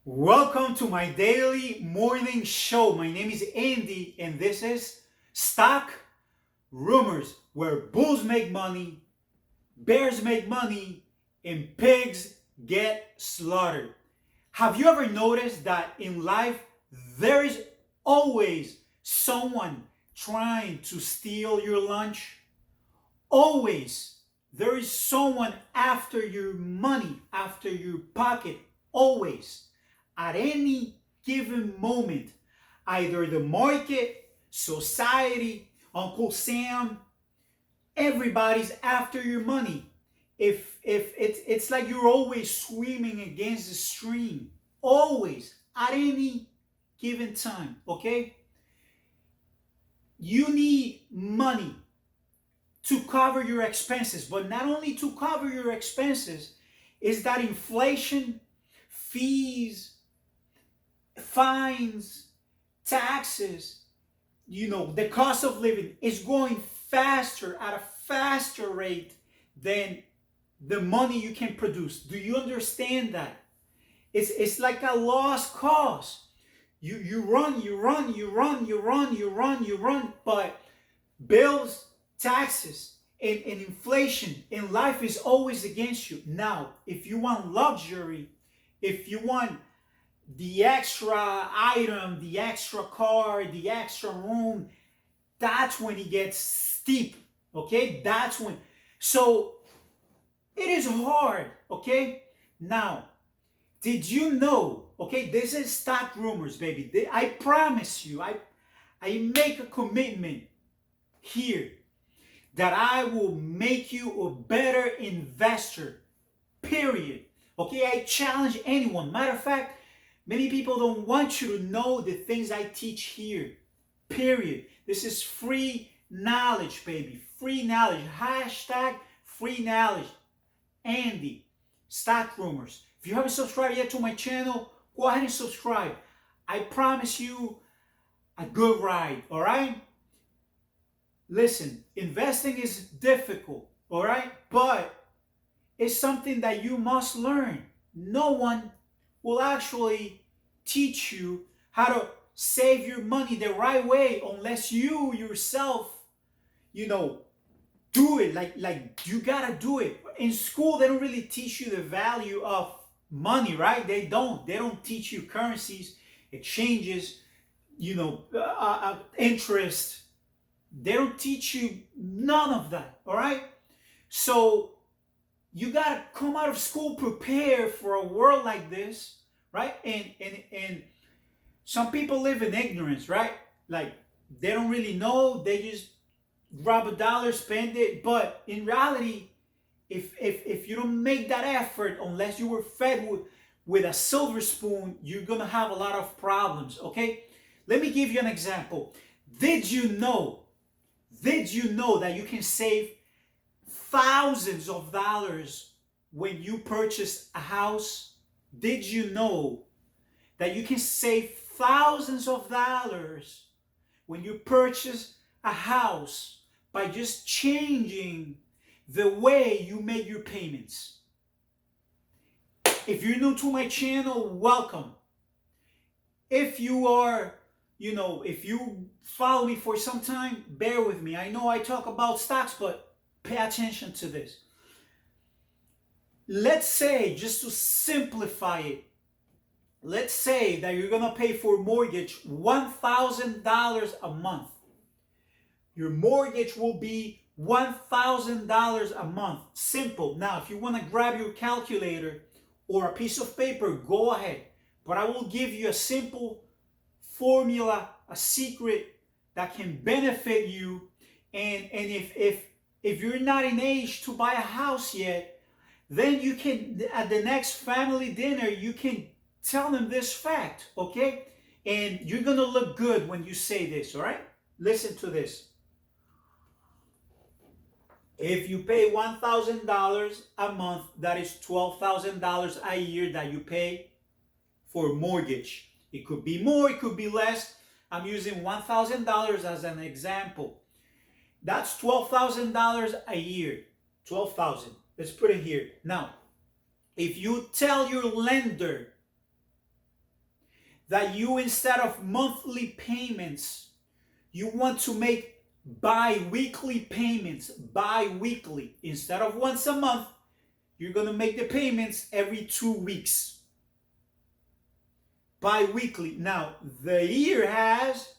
Welcome to my daily morning show. My name is Andy, and this is Stock Rumors, where bulls make money, bears make money, and pigs get slaughtered. Have you ever noticed that in life there is always someone trying to steal your lunch? Always. There is someone after your money, after your pocket, always. At any given moment, either the market, society, Uncle Sam, everybody's after your money. If it's like you're always swimming against the stream, always at any given time, okay? You need money to cover your expenses, but not only to cover your expenses, is that inflation, fees, fines, taxes, the cost of living is going faster at a faster rate than the money you can produce. Do you understand that? It's like a lost cause. You run, but bills, taxes, and inflation in life is always against you. Now, if you want luxury, if you want the extra item, the extra car, the extra room, that's when it gets steep. Okay? That's when. So it is hard. Okay? Now, did you know? Okay, this is stock rumors, baby. I promise you, I make a commitment here that I will make you a better investor. Period. Okay, I challenge anyone. Matter of fact, many people don't want you to know the things I teach here. Period. This is free knowledge, baby. Free knowledge. Hashtag free knowledge. Andy, Stock Rumors. If you haven't subscribed yet to my channel, go ahead and subscribe. I promise you a good ride, all right? Listen, investing is difficult, all right? But it's something that you must learn. No one will actually teach you how to save your money the right way unless you yourself, do it. Like you gotta do it. In school, they don't really teach you the value of money, right? They don't teach you currencies, exchanges, interest. They don't teach you none of that, all right? So you gotta come out of school prepared for a world like this, right? And some people live in ignorance, right? Like they don't really know. They just grab a dollar, spend it. But in reality, if you don't make that effort, unless you were fed with a silver spoon, you're gonna have a lot of problems. Okay? Let me give you an example. Did you know? Did you know that you can save thousands of dollars when you purchase a house? Did you know that you can save thousands of dollars when you purchase a house by just changing the way you make your payments? If you're new to my channel, welcome. If you are, if you follow me for some time, bear with me. I know I talk about stocks, but pay attention to this. Let's say, just to simplify it, let's say that you're gonna pay for a mortgage $1,000 a month. Your mortgage will be $1,000 a month. Simple. Now, if you want to grab your calculator or a piece of paper, go ahead. But I will give you a simple formula, a secret that can benefit you. And if you're not in age to buy a house yet, then you can, at the next family dinner, you can tell them this fact, okay? And you're gonna look good when you say this, all right? Listen to this. If you pay $1,000 a month, that is $12,000 a year that you pay for a mortgage. It could be more, it could be less. I'm using $1,000 as an example. That's $12,000 a year. 12,000. Let's put it here. Now, if you tell your lender that you, instead of monthly payments, you want to make bi-weekly payments. Bi-weekly. Instead of once a month, you're going to make the payments every 2 weeks. Bi-weekly. Now, the year has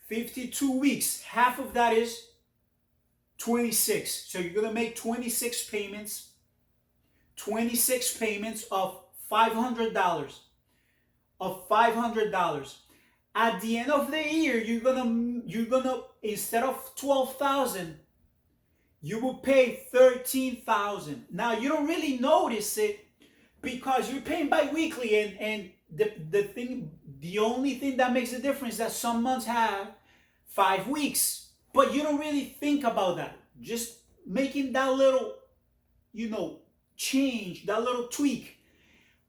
52 weeks. Half of that is 26. So you're going to make 26 payments. 26 payments of $500. Of $500. At the end of the year, you're gonna instead of 12,000, you will pay 13,000. Now you don't really notice it because you're paying bi-weekly, and the only thing that makes a difference is that some months have 5 weeks, but you don't really think about that. Just making that little, change, that little tweak.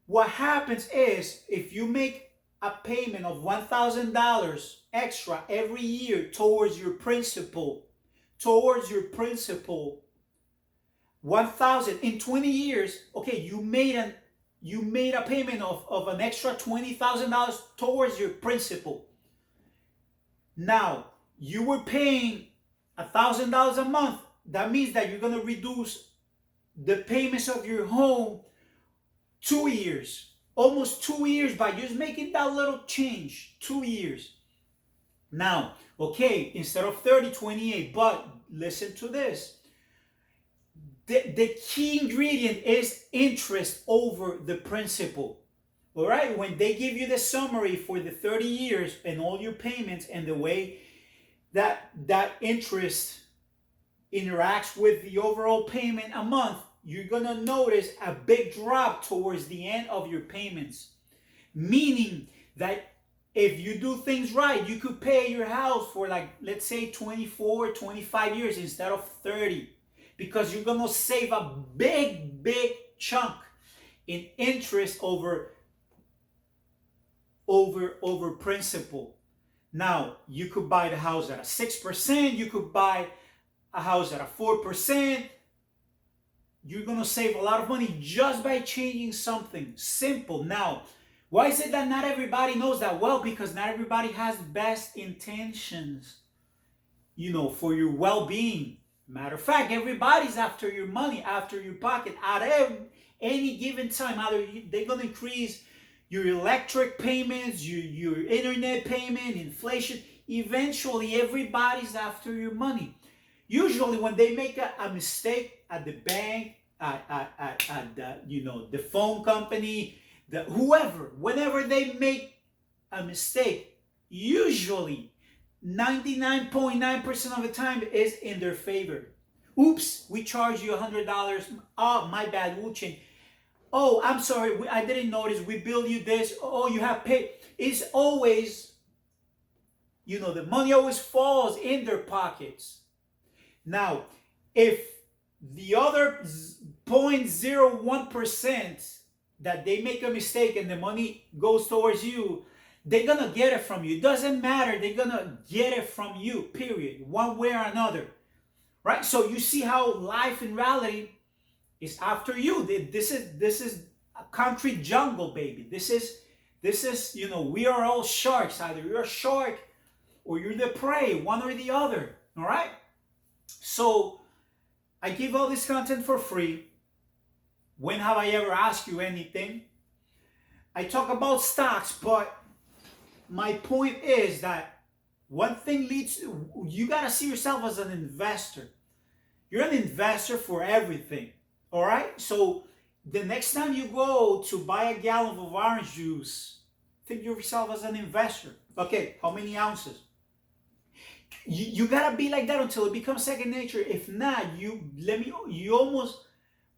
What happens is, if you make a payment of $1,000 extra every year towards your principal, 1,000 in 20 years, okay, you made a payment of an extra $20,000 towards your principal. Now, you were paying $1,000 a month. That means that you're going to reduce the payments of your home 2 years, almost 2 years, by just making that little change. 2 years. Now, okay, instead of 30, 28, but listen to this. The key ingredient is interest over the principal. All right, when they give you the summary for the 30 years and all your payments and the way that interest interacts with the overall payment a month, you're going to notice a big drop towards the end of your payments. Meaning that if you do things right, you could pay your house for, like, let's say 24, 25 years instead of 30. Because you're going to save a big, big chunk in interest over principal. Now, you could buy the house at a 6%. You could buy a house at a 4%. You're going to save a lot of money just by changing something simple. Now, why is it that not everybody knows that? Well, because not everybody has best intentions, for your well-being. Matter of fact, everybody's after your money, after your pocket. At any given time, either they're going to increase your electric payments, your internet payment, inflation. Eventually, everybody's after your money. Usually, when they make a mistake at the bank, at the phone company, whoever, whenever they make a mistake, usually 99.9% of the time is in their favor. Oops, we charge you $100. Oh, my bad, we'll change. Oh, I'm sorry, I didn't notice. We billed you this. Oh, you have paid. It's always, the money always falls in their pockets. Now, if the other 0.01% that they make a mistake and the money goes towards you, they're going to get it from you. It doesn't matter. They're going to get it from you, period, one way or another. Right? So you see how life in reality is after you. This is a concrete jungle, baby. This is, we are all sharks. Either you're a shark or you're the prey, one or the other. All right? So I give all this content for free. When have I ever asked you anything? I talk about stocks, but my point is that one thing you got to see yourself as an investor. You're an investor for everything. All right? So the next time you go to buy a gallon of orange juice, think of yourself as an investor. Okay, how many ounces? You gotta be like that until it becomes second nature. If not, you almost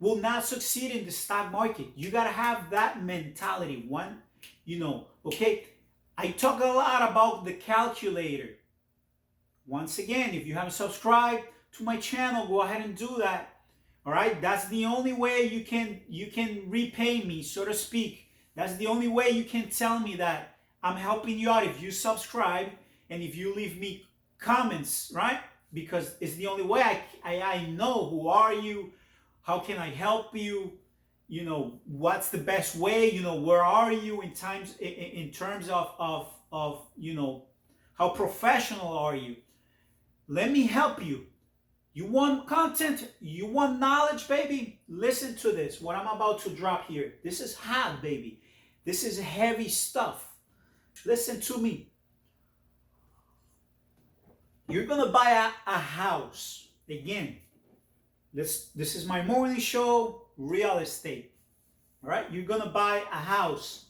will not succeed in the stock market. You gotta have that mentality. Okay. I talk a lot about the calculator. Once again, if you haven't subscribed to my channel, go ahead and do that. All right. That's the only way you can repay me, so to speak. That's the only way you can tell me that I'm helping you out. If you subscribe and if you leave me comments, right? Because it's the only way I know who are you, how can I help you, what's the best way, where are you in terms of how professional are you. Let me help you. You want content, you want knowledge, baby? Listen to this, what I'm about to drop here. This is hot, baby. This is heavy stuff. Listen to me. You're gonna buy a house. Again, this is my morning show, real estate. All right, you're gonna buy a house.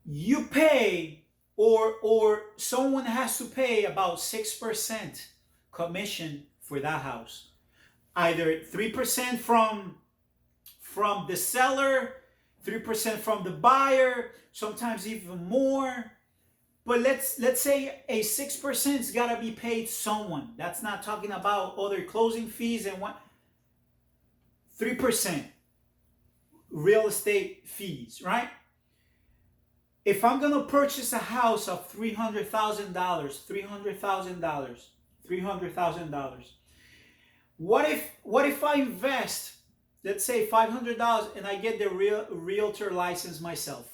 You pay, or someone has to pay about 6% commission for that house. Either 3% from the seller, 3% from the buyer, sometimes even more. But let's say a 6%'s gotta be paid someone. That's not talking about other closing fees and what. 3% real estate fees, right? If I'm gonna purchase a house of $300,000, $300,000, what if I invest, let's say $500, and I get the realtor license myself?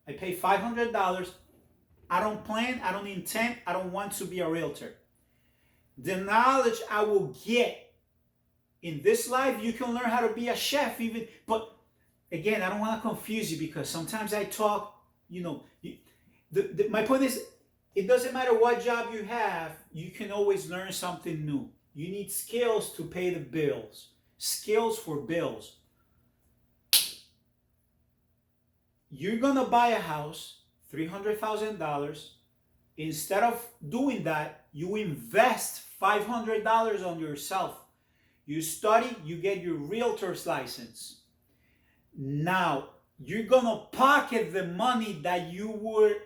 I pay $500. I don't plan, I don't intend, I don't want to be a realtor. The knowledge I will get in this life, you can learn how to be a chef even. But again, I don't want to confuse you, because sometimes I talk, my point is, it doesn't matter what job you have, you can always learn something new. You need skills to pay the bills. Skills for bills. You're going to buy a house, $300,000. Instead of doing that, you invest $500 on yourself. You study, you get your realtor's license. Now, you're going to pocket the money that you would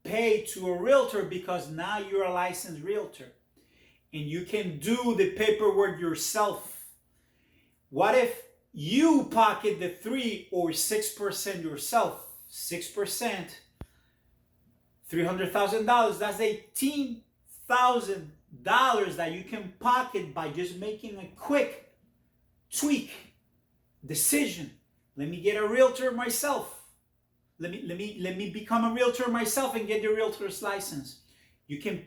pay to a realtor, because now you're a licensed realtor and you can do the paperwork yourself. What if you pocket the 3 or 6% yourself? 6%, $300,000, that's $18,000 that you can pocket by just making a quick tweak decision. Let me get a realtor myself. Let me become a realtor myself and get the realtor's license. You can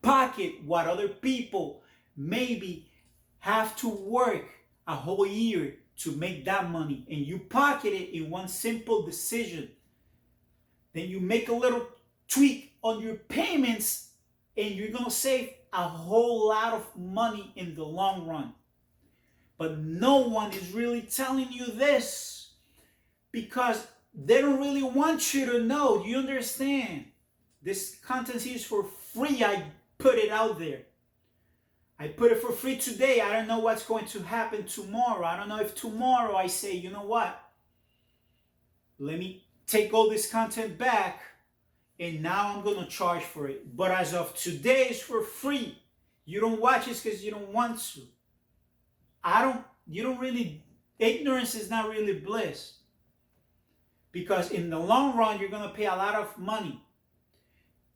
pocket what other people maybe have to work a whole year to make that money, and you pocket it in one simple decision. Then you make a little tweak on your payments, and you're gonna save a whole lot of money in the long run. But no one is really telling you this, because they don't really want you to know. Do you understand? This content is for free. I put it out there. I put it for free today. I don't know what's going to happen tomorrow. I don't know if tomorrow I say, you know what? Let me take all this content back, and now I'm going to charge for it. But as of today, it's for free. You don't watch it because you don't want to. Ignorance is not really bliss. Because in the long run, you're going to pay a lot of money.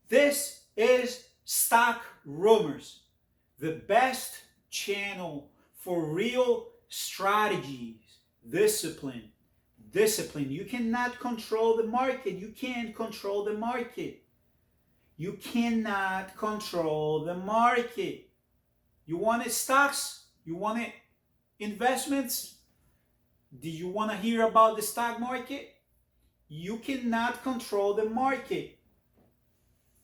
This is Stock Rumors, the best channel for real strategies, discipline. You cannot control the market. You can't control the market. You cannot control the market. You wanted stocks? You wanted investments? Do you want to hear about the stock market? You cannot control the market.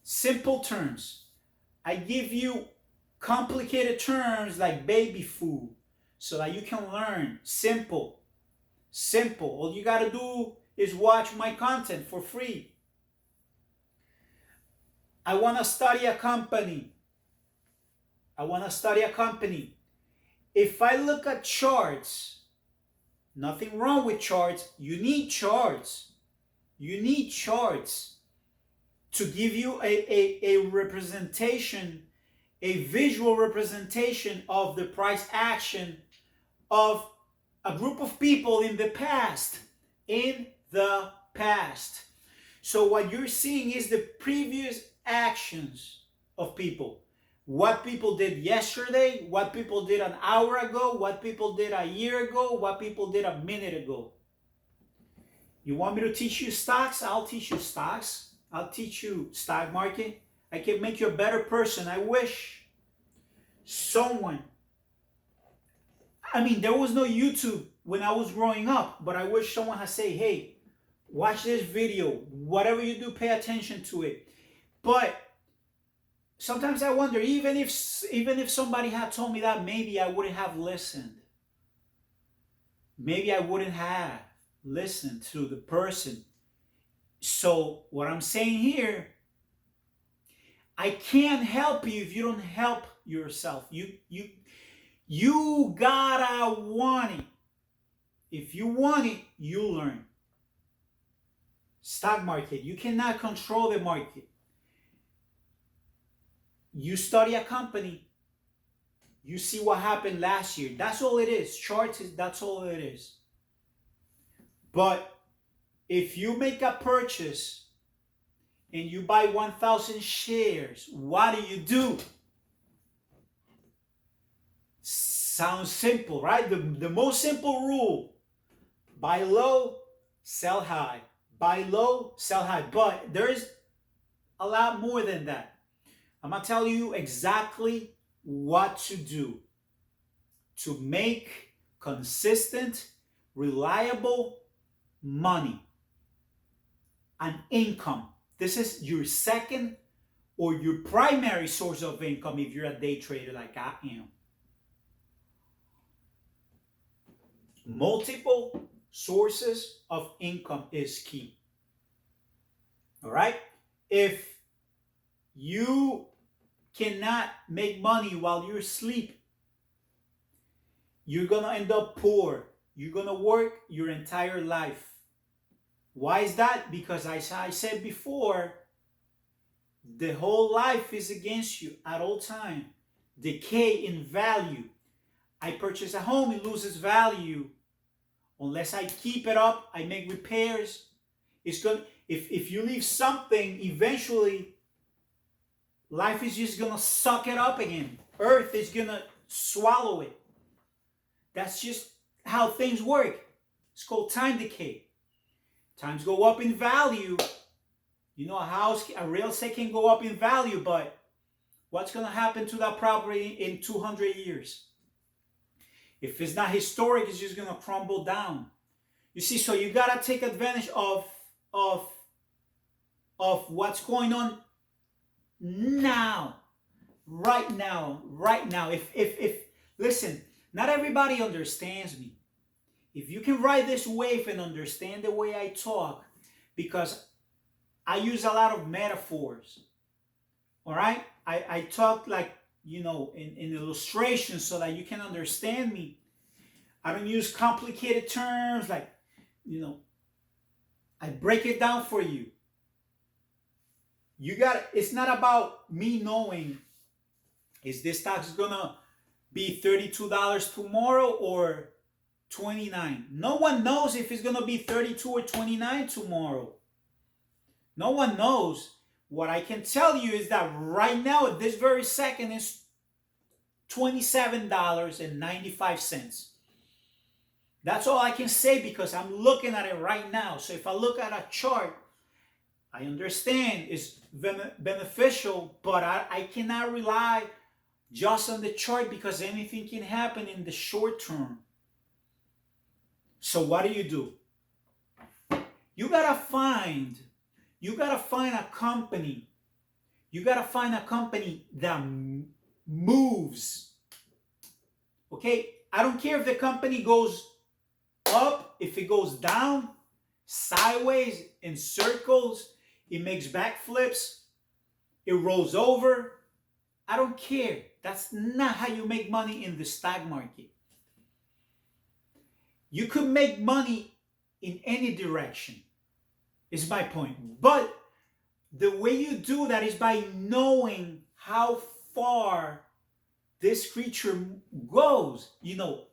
Simple terms. I give you complicated terms like baby food so that you can learn. Simple. All you got to do is watch my content for free. I want to study a company. If I look at charts, nothing wrong with charts. You need charts. To give you a representation, a visual representation of the price action of a group of people in the past. So what you're seeing is the previous actions of people. what people did yesterday, what people did an hour ago, what people did a year ago, what people did a minute ago. You want me to teach you stocks? I'll teach you stocks. I'll teach you stock market. I can make you a better person. I wish someone, I mean, there was no YouTube when I was growing up, but I wish someone had said, hey, watch this video. Whatever you do, pay attention to it. But sometimes I wonder, even if somebody had told me that, maybe I wouldn't have listened. Maybe I wouldn't have listened to the person. So what I'm saying here, I can't help you if you don't help yourself. You gotta want it. If you want it, you learn. Stock market, you cannot control the market. You study a company, you see what happened last year. That's all it is. Charts, that's all it is. But if you make a purchase and you buy 1,000 shares, what do? Sounds simple, right? The most simple rule: buy low, sell high. Buy low, sell high. But there is a lot more than that. I'm going to tell you exactly what to do to make consistent, reliable money and income. This is your second or your primary source of income if you're a day trader like I am. Multiple sources of income is key. All right? If you cannot make money while you're asleep, you're going to end up poor. You're going to work your entire life. Why is that? Because as I said before, the whole life is against you at all time. Decay in value. I purchase a home, it loses value. Unless I keep it up, I make repairs. It's going. If you leave something, eventually life is just gonna suck it up again. Earth is gonna swallow it. That's just how things work. It's called time decay. Times go up in value. You know, a real estate can go up in value, but what's gonna happen to that property in 200 years? If it's not historic, it's just gonna crumble down. You see, so you gotta take advantage of what's going on now, right now. If listen, not everybody understands me. If you can ride this wave and understand the way I talk, because I use a lot of metaphors. All right, I talk like, you know, in illustrations so that you can understand me. I don't use complicated terms like, you know, I break it down for you. It's not about me knowing, is this stock gonna be $32 tomorrow or 29? No one knows if it's gonna be 32 or 29 tomorrow. No one knows. What I can tell you is that right now, at this very second, is $27.95. That's all I can say because I'm looking at it right now. So if I look at a chart, I understand it's beneficial, but I cannot rely just on the chart because anything can happen in the short term. So what do? You gotta find a company. You gotta find a company that moves. Okay? I don't care if the company goes up, if it goes down, sideways, in circles, it makes backflips, it rolls over. I don't care. That's not how you make money in the stock market. You could make money in any direction, is my point. But the way you do that is by knowing how far this creature goes. You know,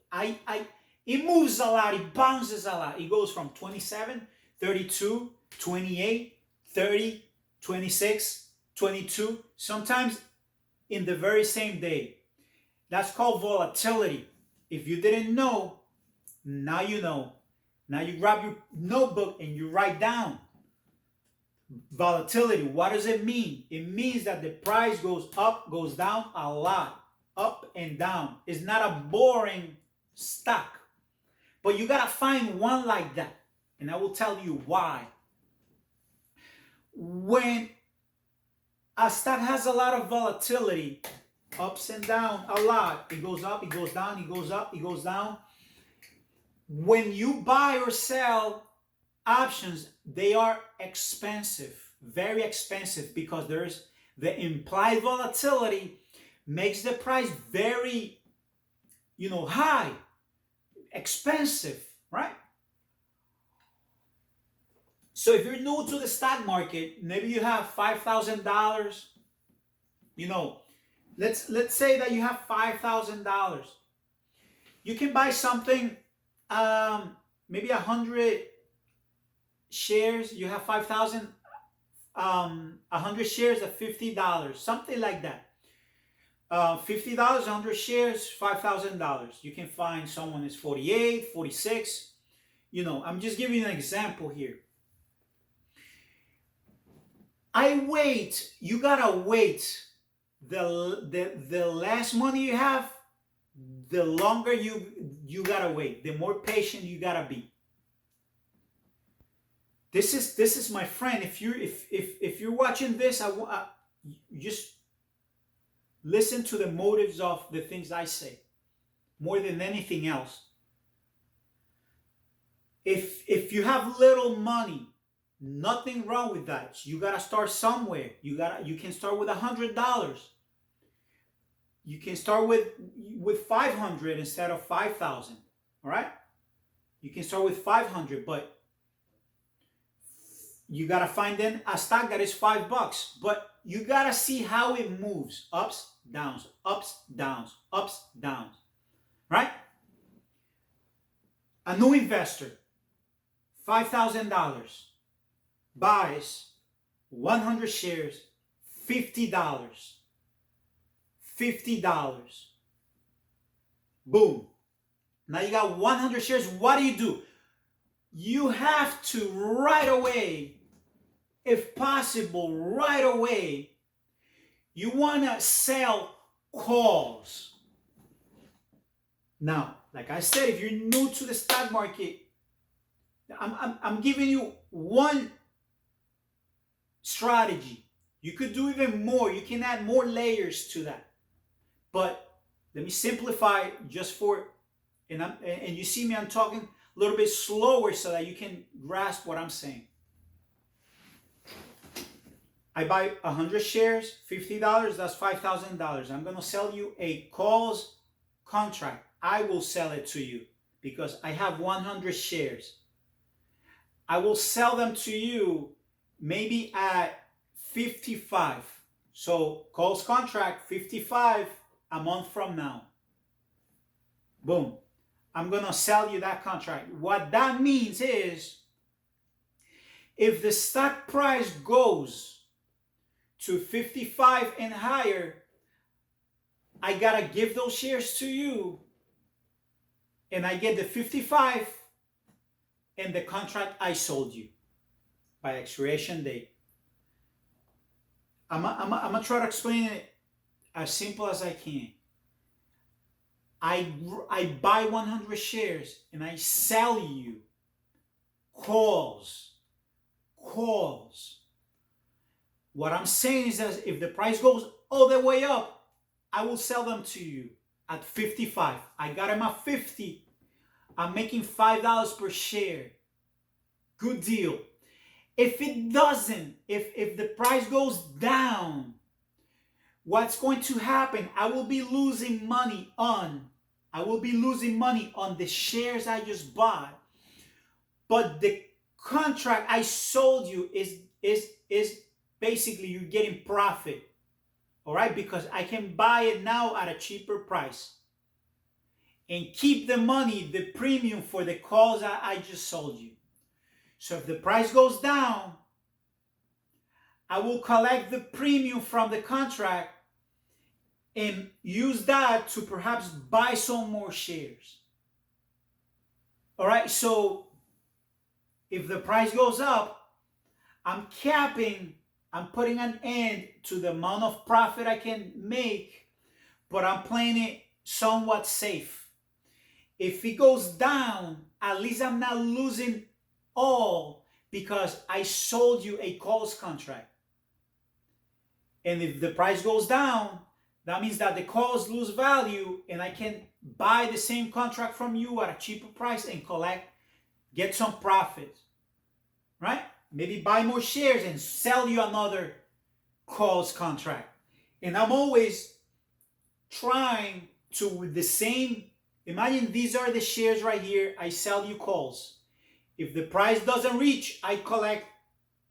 it moves a lot, it bounces a lot. It goes from 27, 32, 28, 30, 26, 22. Sometimes in the very same day. That's called volatility. If you didn't know, now you know. Now you grab your notebook and you write down volatility. What does it mean? It means that the price goes up, goes down a lot, up and down. It's not a boring stock, but you gotta find one like that, and I will tell you why. When a stock has a lot of volatility, ups and down a lot, it goes up, it goes down, it goes up, it goes down. When you buy or sell options, they are expensive, very expensive, because there's the implied volatility makes the price very, high, expensive, right? So if you're new to the stock market, maybe you have $5,000. Let's say that you have $5,000. You can buy something, maybe 100 shares. You have 5,000, 100 shares at $50, something like that. $50, 100 shares, $5,000. You can find someone is 48, 46. I'm just giving you an example here. You gotta wait. The less money you have, the longer you gotta wait. The more patient you gotta be. This is my friend. If you're watching this, I just listen to the motives of the things I say more than anything else. If you have little money, nothing wrong with that. You gotta start somewhere. You can start with $100. You can start with 500 instead of 5,000. All right. You can start with 500, but you gotta find then a stock that is $5. But you gotta see how it moves. Ups, downs, ups, downs, ups, downs. Right? A new investor, $5,000, buys 100 shares, $50. $50. Boom. Now you got 100 shares. What do? You have to right away, if possible, right away, you want to sell calls. Now, like I said, if you're new to the stock market, I'm giving you one strategy. You could do even more. You can add more layers to that. But let me simplify just and you see me, I'm talking a little bit slower so that you can grasp what I'm saying. I buy 100 shares, $50, that's $5,000. I'm going to sell you a calls contract. I will sell it to you because I have 100 shares. I will sell them to you maybe at 55. So calls contract, 55 a month from now. Boom. I'm going to sell you that contract. What that means is if the stock price goes to 55 and higher, I got to give those shares to you and I get the 55 and the contract I sold you by expiration date. I'm going to try to explain it as simple as I can. I buy 100 shares and I sell you calls. What I'm saying is that if the price goes all the way up, I will sell them to you at 55. I got them at 50. I'm making $5 per share. Good deal. If it doesn't, if the price goes down, what's going to happen? I will be losing money on the shares I just bought. But the contract I sold you is basically you're getting profit. All right? Because I can buy it now at a cheaper price and keep the money, the premium for the calls I just sold you. So if the price goes down, I will collect the premium from the contract and use that to perhaps buy some more shares. All right, so if the price goes up, I'm capping, I'm putting an end to the amount of profit I can make, but I'm playing it somewhat safe. If it goes down, at least I'm not losing all because I sold you a calls contract. And if the price goes down, that means that the calls lose value and I can buy the same contract from you at a cheaper price and get some profit, right? Maybe buy more shares and sell you another calls contract. And I'm always trying to, with the same, imagine these are the shares right here, I sell you calls. If the price doesn't reach, I collect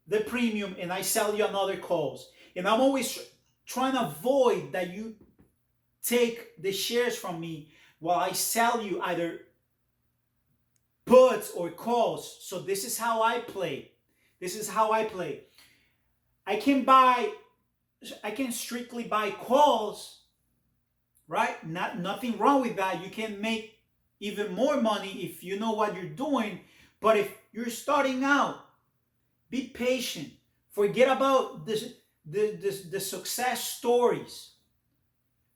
the premium and I sell you another calls. And I'm always trying to avoid that you take the shares from me while I sell you either puts or calls. So this is how I play. This is how I play. I can strictly buy calls, right? Nothing wrong with that. You can make even more money if you know what you're doing. But if you're starting out, be patient. Forget about the success stories.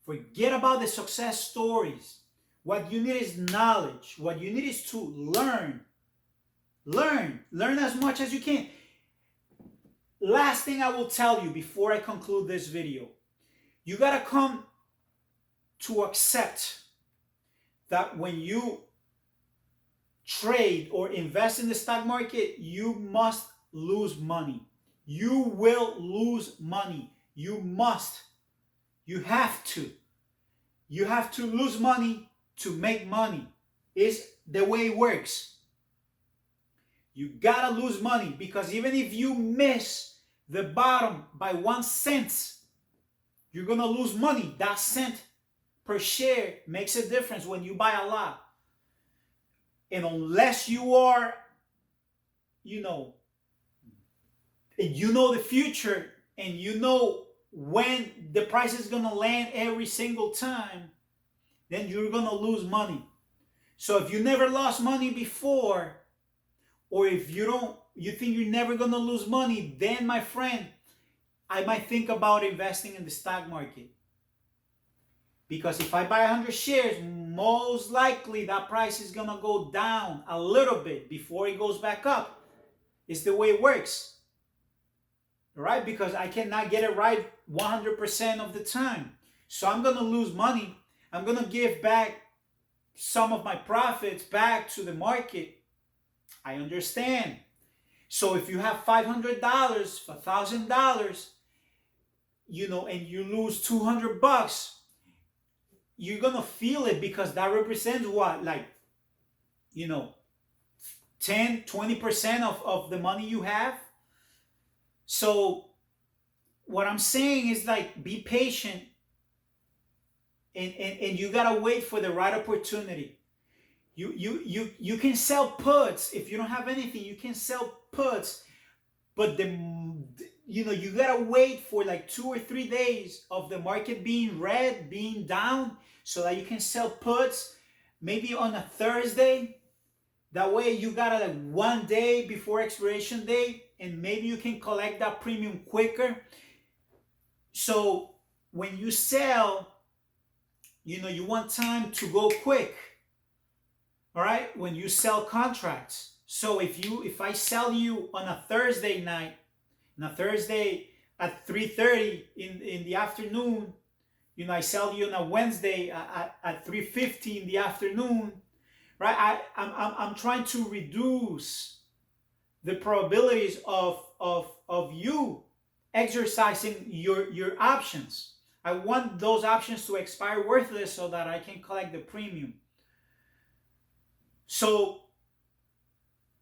Forget about the success stories. What you need is knowledge. What you need is to learn. Learn as much as you can. Last thing I will tell you before I conclude this video. You gotta come to accept that when you trade or invest in the stock market, you must lose money. You will lose money. You must. You have to. You have to lose money to make money. It's the way it works. You gotta lose money because even if you miss the bottom by 1 cent, you're gonna lose money. That cent per share makes a difference when you buy a lot. And unless you are, and you know the future and you know when the price is going to land every single time, then you're going to lose money. So if you never lost money before, or if you think you're never going to lose money, then my friend, I might think about investing in the stock market. Because if I buy 100 shares, most likely that price is going to go down a little bit before it goes back up. It's the way it works. Right? Because I cannot get it right 100% of the time. So I'm going to lose money. I'm going to give back some of my profits back to the market. I understand. So if you have $500, $1,000, and you lose $200, you're going to feel it because that represents what? 10, 20% of the money you have. So what I'm saying is be patient and you gotta wait for the right opportunity. You can sell puts. If you don't have anything, you can sell puts, but you gotta wait for 2 or 3 days of the market being red, being down, so that you can sell puts maybe on a Thursday. That way you got 1 day before expiration date, and maybe you can collect that premium quicker. So when you sell, you want time to go quick. All right? When you sell contracts. So if I sell you on a Thursday night, on a Thursday at 3:30 in the afternoon, I sell you on a Wednesday at 3:50 in the afternoon, right? I'm trying to reduce the probabilities of you exercising your options. I want those options to expire worthless so that I can collect the premium. So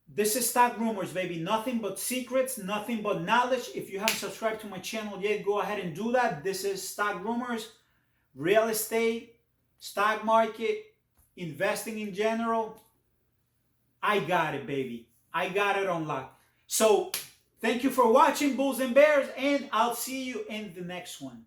this is Stock Rumors, baby. Nothing but secrets, nothing but knowledge. If you haven't subscribed to my channel yet, go ahead and do that. This is Stock Rumors, real estate, stock market, investing in general. I got it, baby. I got it on lock. So thank you for watching, Bulls and Bears, and I'll see you in the next one.